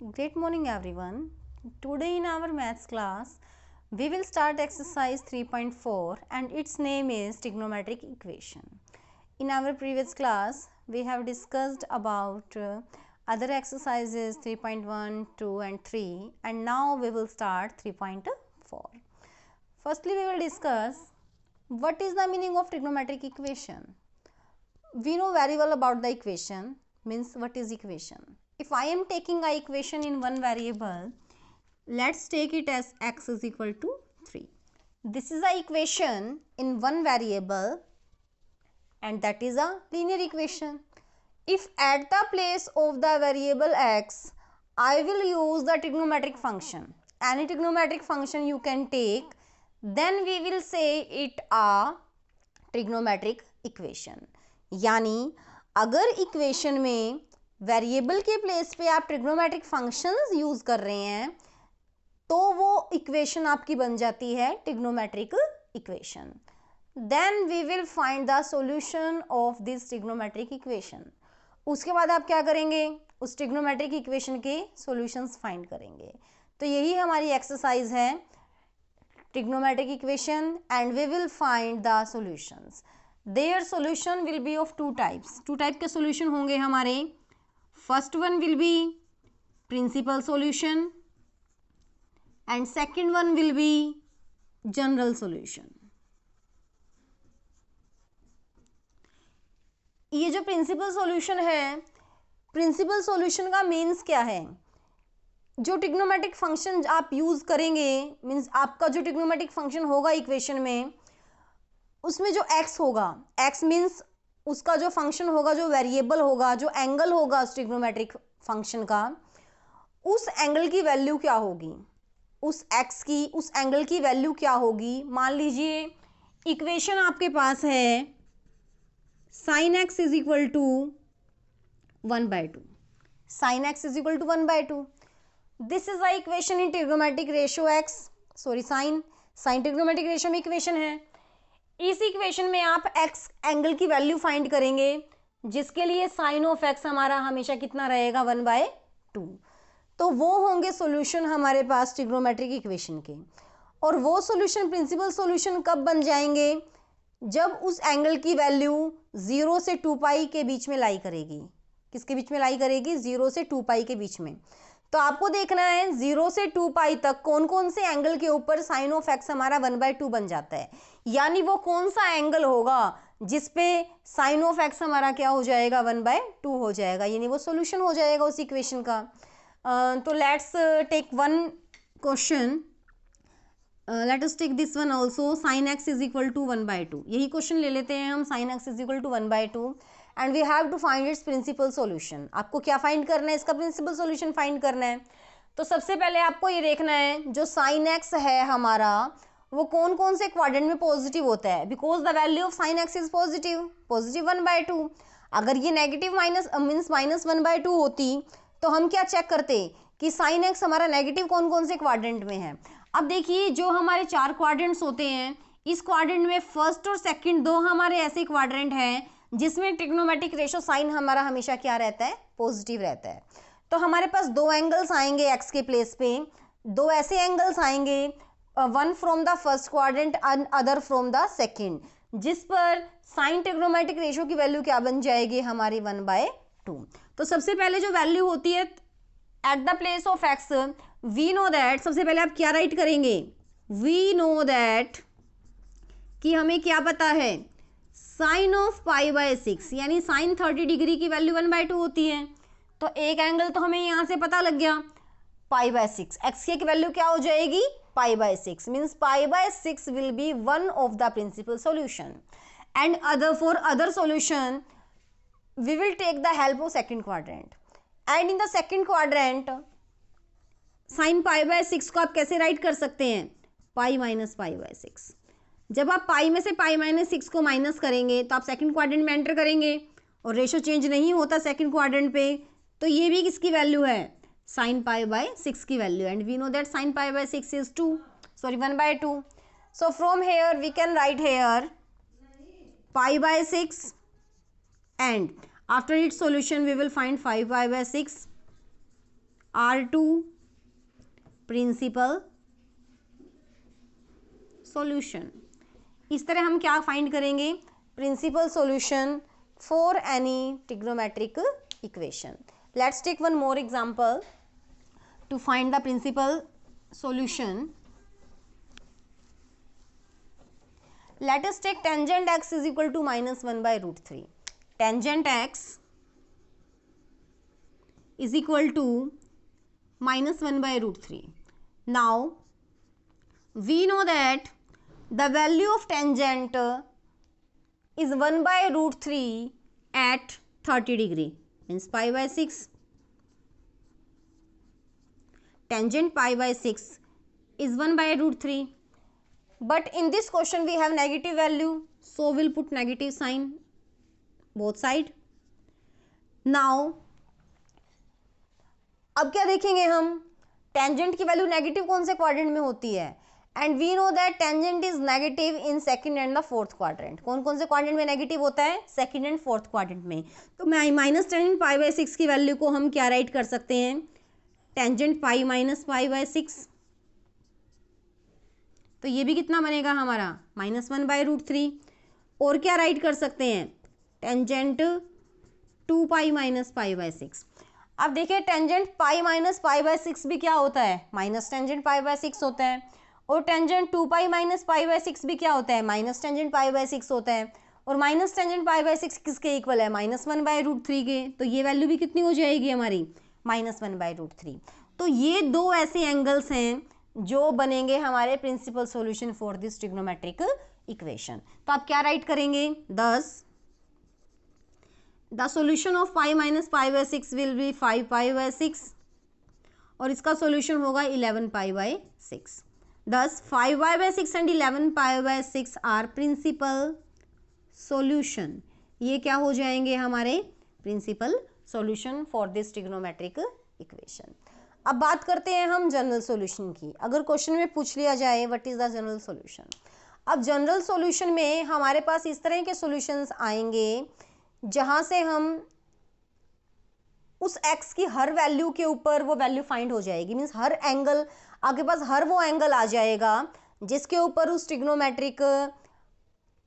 Great morning everyone. Today in our maths class we will start exercise 3.4 and its name is trigonometric equation. In our previous class we have discussed about other exercises 3.1, 2 and 3 and now we will start 3.4. Firstly we will discuss what is the meaning of trigonometric equation. We know very well about the equation, means what is equation. If I am taking a equation in one variable, let's take it as x is equal to 3. This is a equation in one variable and that is a linear equation. If at the place of the variable x, I will use the trigonometric function, any trigonometric function you can take, then we will say it a trigonometric equation. यानी अगर equation में variable के place पे आप trigonometric functions use कर रहे हैं तो वो इक्वेशन आपकी बन जाती है trigonometric equation. Then we will find the solution of this trigonometric equation. उसके बाद आप क्या करेंगे, उस ट्रिग्नोमेट्रिक इक्वेशन के सॉल्यूशंस फाइंड करेंगे. तो यही हमारी एक्सरसाइज है trigonometric equation and we will find the solutions. Their solution will be of two types. Two type के solution होंगे हमारे. First one will be principal solution and second one will be general solution. ये जो principal solution है, principal solution का means क्या है? जो ट्रिग्नोमेट्रिक फंक्शन आप यूज करेंगे, मीन्स आपका जो ट्रिग्नोमेट्रिक फंक्शन होगा इक्वेशन में, उसमें जो x होगा, x मीन्स उसका जो फंक्शन होगा, जो वेरिएबल होगा, जो एंगल होगा उस ट्रिग्नोमेट्रिक फंक्शन का, उस एंगल की वैल्यू क्या होगी, उस x की, उस एंगल की वैल्यू क्या होगी. मान लीजिए इक्वेशन आपके पास है sine x is equal to 1/2. Sine x is equal to 1/2. This is the equation in trigonometric ratio x, sorry sine trigonometric ratio में इक्वेशन है. इस इक्वेशन में आप x एंगल की वैल्यू फाइंड करेंगे जिसके लिए साइन ऑफ x हमारा हमेशा कितना रहेगा 1/2. तो वो होंगे सॉल्यूशन हमारे पास ट्रिग्नोमेट्रिक इक्वेशन के. और वो सॉल्यूशन प्रिंसिपल सॉल्यूशन कब बन जाएंगे, जब उस एंगल की वैल्यू 0 से 2π के बीच में लाई करेगी. किसके बीच में लाई करेगी, 0 से 2π के बीच में. तो आपको देखना है 0 से 2π तक कौन कौन से एंगल के ऊपर साइन ऑफ x हमारा 1/2 बन जाता है. यानी वो कौन सा एंगल होगा जिसपे साइन ऑफ x हमारा क्या हो जाएगा 1/2 हो जाएगा, यानी वो सॉल्यूशन हो जाएगा उस इक्वेशन का. तो let's take one question, let us take this one also. Sine x is equal to 1/2. यही क्वेश्चन ले लेते हैं हम, sine x is equal to 1/2 and we have to find its principal solution. आपको क्या फाइंड करना है, इसका प्रिंसिपल सॉल्यूशन फाइंड करना है. तो सबसे पहले आपको ये देखना है जो साइन x है हमारा वो कौन कौन से क्वाड्रेंट में पॉजिटिव होता है, because the value of sine x is positive 1/2. अगर ये नेगेटिव माइनस मीन्स -1/2 होती तो हम क्या चेक करते कि साइन x हमारा नेगेटिव कौन कौन से क्वाड्रेंट में है. अब देखिए जो हमारे 4 क्वाड्रेंट्स होते हैं, इस क्वाड्रेंट में फर्स्ट और सेकंड दो हमारे ऐसे क्वाड्रेंट हैं जिसमें ट्रिग्नोमेट्रिक रेशियो साइन हमारा हमेशा क्या रहता है, पॉजिटिव रहता है. तो हमारे पास दो एंगल्स आएंगे x के प्लेस पे, दो ऐसे एंगल्स आएंगे, one from the first quadrant and other from the second, जिस पर साइन ट्रिग्नोमेट्रिक रेशियो की वैल्यू क्या बन जाएगी हमारी 1/2. तो सबसे पहले जो वैल्यू होती है at the place of x, we know that, सबसे पहले आप क्या राइट करेंगे, वी नो दैट कि हमें क्या पता है, साइन ऑफ π/6 यानी साइन 30 डिग्री की वैल्यू 1/2 होती है. तो एक एंगल तो हमें यहां से पता लग गया π/6, x की वैल्यू क्या हो जाएगी π/6, means π/6 will be one of the principal solution. And other for other solution we will take the help of second quadrant. And in the second quadrant sine π/6 को आप कैसे राइट कर सकते हैं, π - π/6. जब आप पाई में से π-6 को माइनस करेंगे तो आप सेकंड क्वाड्रेंट में एंटर करेंगे और रेशो चेंज नहीं होता सेकंड क्वाड्रेंट पे, तो ये भी किसकी वैल्यू है, साइन π/6 की value. And we know that sine π/6 is 1/2. So from here we can write here π/6 and after its solution we will find 5π/6 R2 principal solution. इस तरह हम क्या फाइंड करेंगे, principal solution for any trigonometric equation. Let's take one more example to find the principal solution. Let us take tangent x is equal to minus 1 by root 3. Tangent x is equal to minus 1 by root 3. Now, we know that the value of tangent is 1 by root 3 at 30 degree, means pi by 6. Tangent pi by 6 is 1 by root 3. But in this question we have negative value, so we'll put negative sign both side. Now अब क्या देखेंगे हम, tangent की value negative कौन से quadrant में होती है, and we know that tangent is negative in second and the fourth quadrant. कौन कौन से क्वाड्रेंट में नेगेटिव होता है, सेकंड एंड फोर्थ क्वाड्रेंट में। तो माइनस टेंजेंट पाई बाई 6 की वैल्यू को हम क्या राइट कर सकते हैं, tangent pi minus pi by 6। तो ये भी कितना बनेगा हमारा, -1 बाई रूट 3। और क्या राइट कर सकते हैं, tangent 2 pi minus pi by 6। अब देखिए tangent pi minus pi by 6 भी क्या होता है, माइनस टेंजेंट पाई बाई 6 होता है। और tangent 2 pi minus pi by 6 भी क्या होता है, माइनस टेंजेंट पाई बाई 6 होता है। और माइनस टेंजेंट पाई बाई 6 किसके इक्वल है, -1 बाई रूट 3 के। तो ये वैल्यू भी कितनी हो जाएगी हमारी, -1 बाई रूट 3। तो ये दो ऐसे एंगल्स हैं जो बनेंगे हमारे principal solution for this trigonometric equation. तो आप क्या राइट करेंगे, thus the solution of pi minus pi by 6 will be 5 pi by 6 और इसका सॉल्यूशन होगा 11 pi by 6। Thus 5 pi by 6 and 11 pi by 6 are principal solution. ये क्या हो जाएंगे हमारे principal solution for this trigonometric equation. अब बात करते हैं हम जनरल सॉल्यूशन की। अगर क्वेश्चन में पूछ लिया जाए what is the general solution, अब जनरल सॉल्यूशन में हमारे पास इस तरह के सॉल्यूशंस आएंगे जहां से हम उस x की हर वैल्यू के ऊपर वो वैल्यू फाइंड हो जाएगी। मीन्स हर एंगल, आपके पास हर वो एंगल आ जाएगा जिसके ऊपर उस ट्रिग्नोमेट्रिक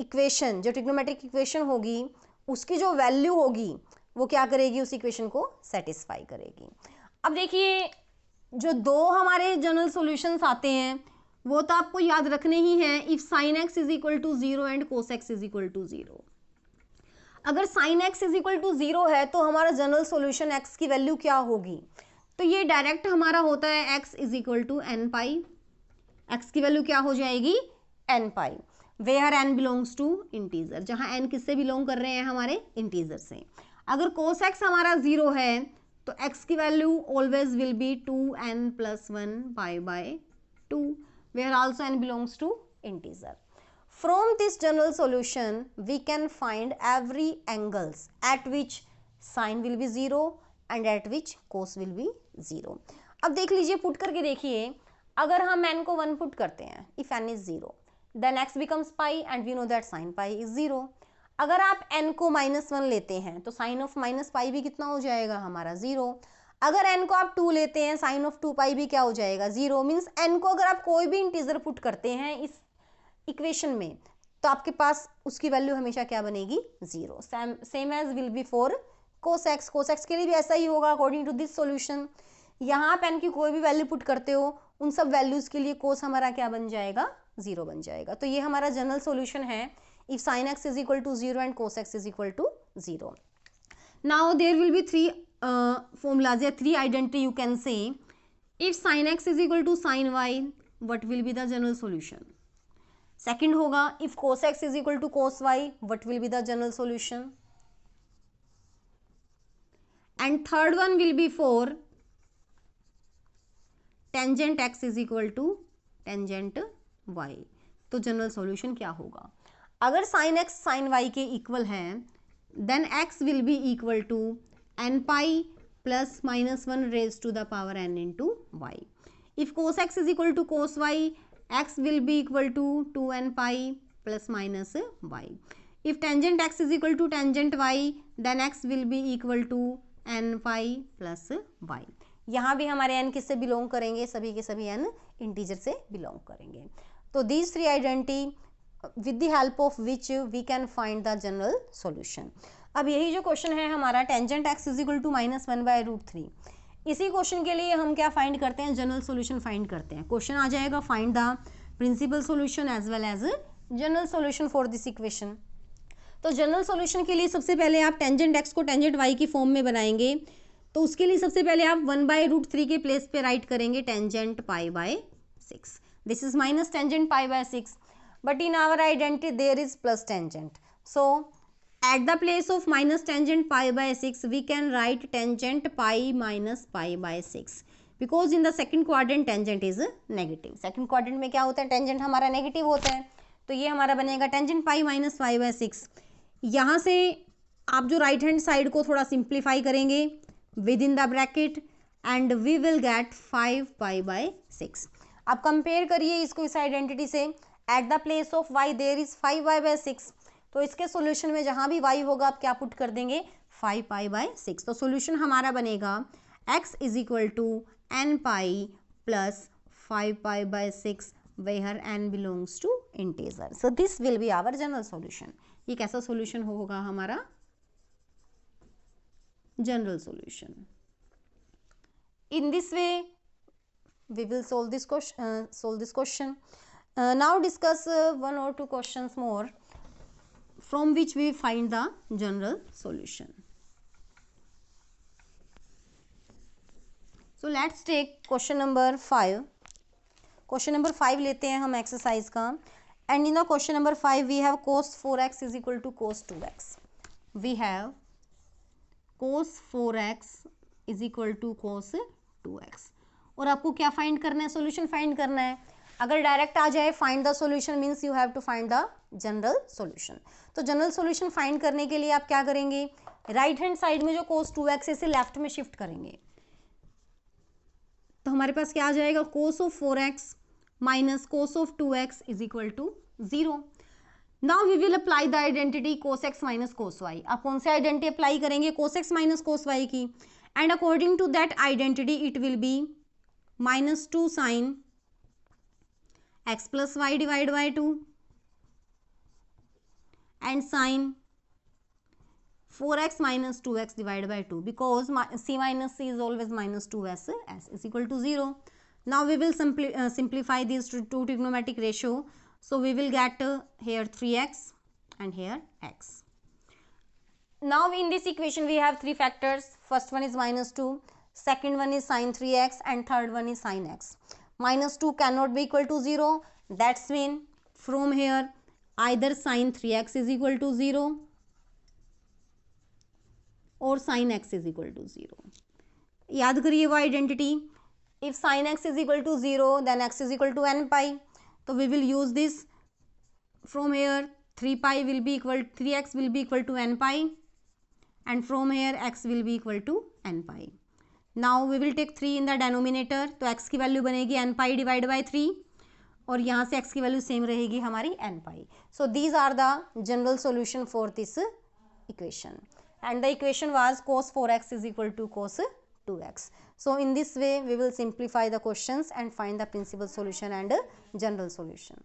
इक्वेशन, जो ट्रिग्नोमेट्रिक इक्वेशन होगी उसकी जो वैल्यू होगी वो क्या करेगी, उस इक्वेशन को सेटिस्फाई करेगी। अब देखिए जो दो हमारे जनरल सॉल्यूशंस आते हैं वो तो आपको याद रखने ही हैं, if sine x is equal to 0 and cos x is equal to 0। अगर sine x is equal to 0 है तो हमारा जनरल सॉल्यूशन एक्स की वैल्यू क्या होगी, तो ये डायरेक्ट हमारा होता है x is equal to n pi. X की वैल्यू क्या हो जाएगी, n pi, where n belongs to integer, जहां एन किससे बिलोंग कर रहे हैं, हमारे इंटीजर से। अगर कोस एक्स हमारा 0 है तो x की value always will be 2n + 1 pi by 2 where also n belongs to integer. From this general solution we can find every angles at which sine will be 0 and at which cos will be 0। अब देख लीजिए, put करके देखिए, अगर हम n को 1 put करते हैं, if n is 0 then x becomes pi and we know that sine pi is 0। अगर आप n को -1 लेते हैं तो साइन ऑफ माइनस पाई भी कितना हो जाएगा हमारा 0। अगर n को आप 2 लेते हैं, साइन ऑफ 2 पाई भी क्या हो जाएगा 0। मीन्स n को अगर आप कोई भी इंटीजर पुट करते हैं इस इक्वेशन में तो आपके पास उसकी वैल्यू हमेशा क्या बनेगी, 0। Same as will be for cos x. Cos x के लिए भी ऐसा ही होगा अकॉर्डिंग टू दिस सॉल्यूशन। यहाँ आप n की कोई भी वैल्यू पुट करते हो उन सब वैल्यूज के लिए कोस हमारा क्या बन जाएगा, 0 बन जाएगा। तो ये हमारा जनरल सॉल्यूशन है if sin x is equal to 0 and cos x is equal to 0. Now there will be three formulas or three identity you can say. If sin x is equal to sin y, what will be the general solution? Second होगा if cos x is equal to cos y, what will be the general solution? And third one will be for tangent x is equal to tangent y. तो general solution क्या होगा, अगर sine x sine y के equal है then x will be equal to n pi plus -1 raise to the power n into y. If cos x is equal to cos y, x will be equal to 2n pi plus minus y. If tangent x is equal to tangent y then x will be equal to n pi plus y. यहाँ भी हमारे n किससे belong करेंगे, सभी के सभी n integer से belong करेंगे। तो these three identity with the help of which we can find the general solution. अब यही जो क्वेश्चन है हमारा tangent x is equal to -1/√3, इसी क्वेश्चन के लिए हम क्या फाइंड करते हैं, जनरल सॉल्यूशन फाइंड करते हैं। क्वेश्चन आ जाएगा find the principal solution as well as general solution for this equation. तो जनरल सॉल्यूशन के लिए सबसे पहले आप टेंजेंट x को टेंजेंट y की फॉर्म में बनाएंगे। तो उसके लिए सबसे पहले आप 1/√3 के प्लेस पे राइट करेंगे tangent π/6। This is minus tangent π/6, but in our identity there is plus tangent. So at the place of minus tangent π/6 we can write tangent π minus π/6 because in the second quadrant tangent is negative. second quadrant में क्या होता है, tangent हमारा negative होता है, तो ये हमारा बनेगा tangent π minus π/6। यहाँ से आप जो राइट हैंड साइड को थोड़ा सिंप्लीफाई करेंगे with in the bracket and we will get 5π/6। आप कंपेयर करिए इसको इस आइडेंटिटी से, at the place of y there is 5y/6, तो इसके सॉल्यूशन में जहां भी y होगा आप क्या पुट कर देंगे, 5π/6। तो सॉल्यूशन हमारा बनेगा x is equal to n pi plus 5π/6 where n belongs to integer. So this will be our general solution. ये कैसा सॉल्यूशन होगा हमारा, general solution. In this way we will solve this question. Now discuss one or two questions more from which we find the general solution. So let's take question number 5. Question number 5 लेते हैं हम exercise का, and in the question number 5 we have cos 4x is equal to cos 2x. We have cos 4x is equal to cos 2x. और आपको क्या find करना है, solution find करना है। अगर डायरेक्ट आ जाए find the solution means you have to find the general solution. तो जनरल सॉल्यूशन फाइंड करने के लिए आप क्या करेंगे, राइट हैंड साइड में जो cos 2x है इसे लेफ्ट में शिफ्ट करेंगे। तो हमारे पास क्या आ जाएगा, cos of 4x minus cos of 2x is equal to 0। Now we will apply the identity cos x minus cos y। आप कौन सी आइडेंटिटी अप्लाई करेंगे, cos x minus cos y की, and according to that identity it will be -2 sin x plus y divided by 2 and sin 4x minus 2x divided by 2 because c minus c is always minus 2s is equal to 0. Now we will simplify these two trigonometric ratio. So we will get here 3x and here x. Now in this equation we have three factors. First one is -2. Second one is sin 3x and third one is sin x. -2 cannot be equal to 0. That's mean from here either sin 3x is equal to 0 or sin x is equal to 0. याद करिए वो identity, if sin x is equal to 0 then x is equal to n pi. तो we will use this from here 3x will be equal to n pi and from here x will be equal to n pi. Now we will take 3 in the denominator. तो x की value बनेगी n pi divided by 3 और यहाँ से x की value same रहेगी हमारी n pi. So these are the general solution for this equation and the equation was cos 4x is equal to cos 2x. So in this way we will simplify the questions and find the principal solution and general solution.